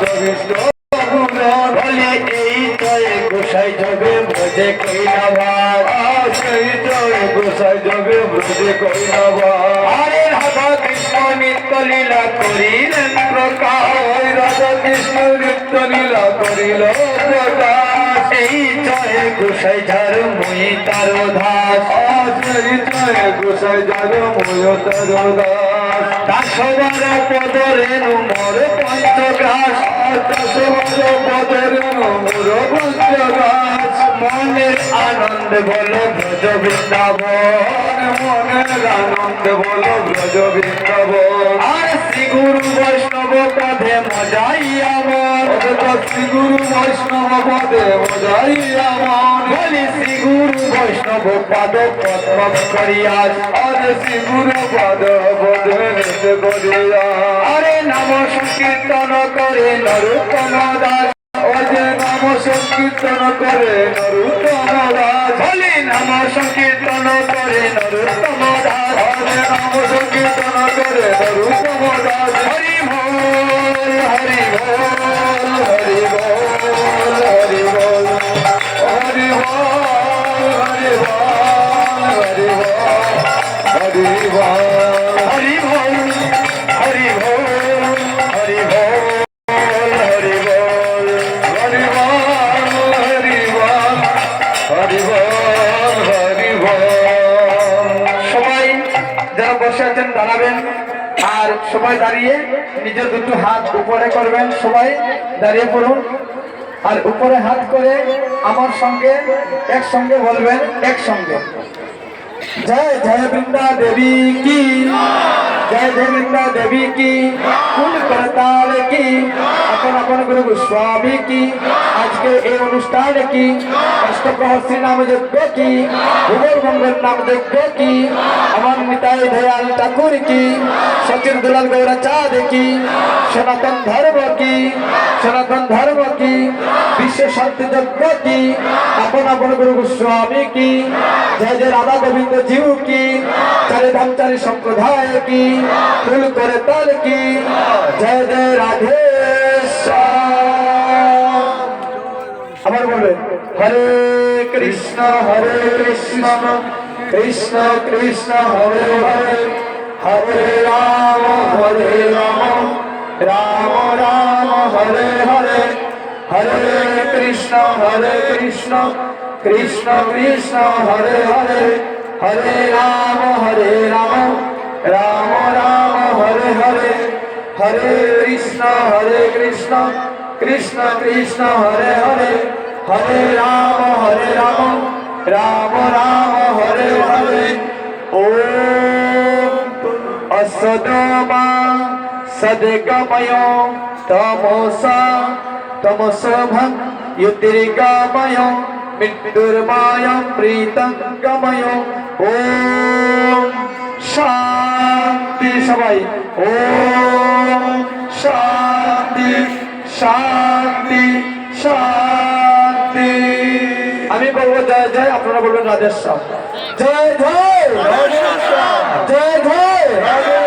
কৃষ্ণ বলে এই জয় গোসাই যাবে ব্রজে কইলা ভাই সেই জয় গোসাই যাবে ব্রজে কইলা ভাই আরে রাধা কৃষ্ণ নিত্য লীলা করিলেন প্রকাশ রাধা কৃষ্ণ নিত্য লীলা করিল প্রকাশ এই জয় গোসাই ঝার মুই তার দাস সেই জয় গোসাই ঝার মুই তার দাস দাসবার পদরেণু মোর পঞ্চগ্রাস দাসবার পদরেণু মোর পঞ্চগ্রাস মনের আনন্দ বলো ব্রজ বৃন্দাবন মনের আনন্দ বলো ব্রজ বৃন্দাবন আর শ্রী গুরু বৈষ্ণব পদে মজাই আমার শ্রী গুরু বৈষ্ণব পদে মজাই আমার বলি শ্রী গুরু বৈষ্ণব পদ পদ্ম করিয়া আরে শ্রী গুরু পদ পদে করিয়া আরে নাম সংকীর্তন করে নরোত্তম দাস অজে নাম সংকীর্তন করে নরোত্তম দাস বলি নাম সংকীর্তন করে নরোত্তম দাস অজে নাম সংকীর্তন করে নরোত্তম দাস হরি বল হরি বল হরি বল হরি বল হরি বল হরি বল হরি বল হরি বল হরি বল হরি বল হরি বল হরি বল হরি বল হরি বল হরি বল হরি বল সবাই যারা বসে আছেন দাঁড়াবেন আর সবাই দাঁড়িয়ে নিজের দুটো হাত উপরে করবেন সবাই দাঁড়িয়ে পড়ুন আর উপরে হাত করে আমার সঙ্গে একসঙ্গে বলবেন একসঙ্গে जय जय वृंदा देवी की जय जय वृंदा देवी की कुल करताल की अपन अपन गुरु गोस्वामी की आज के ये अनुष्ठान की अष्टप्रहर श्री नाम यज्ञ की भूगोल मंगल नाम यज्ञ की अमन मिताई दयाल ठाकुर की सचिन दुलाल गौराचार्य की सनातन धर्म की विश्व शांति यज्ञ की अपन अपन गुरु गोस्वामी की जय जय राधा गोविंद जीव की चारे धाम चारे संप्रदाय की फूल करे ताल की जय जय राधे আমার বলবেন হরে কৃষ্ণ কৃষ্ণ কৃষ্ণ হরে হরে হরে রাম রাম রাম হরে হরে হরে কৃষ্ণ কৃষ্ণ কৃষ্ণ হরে হরে हरे राम राम राम हरे हरे हरे कृष्ण कृष्ण कृष्ण हरे हरे हरे राम राम राम हरे हरे ओम असदोमा सदगमय तमसोभं युतिर्गमय मृत्युर्माय प्रीतंगमय ओम शांति सबाई ओम शांति शांति शांति আমি বলবো জয় জয় আপনারা বলবেন রাধেশ্যাম জয় জয় রাধেশ্যাম জয় জয়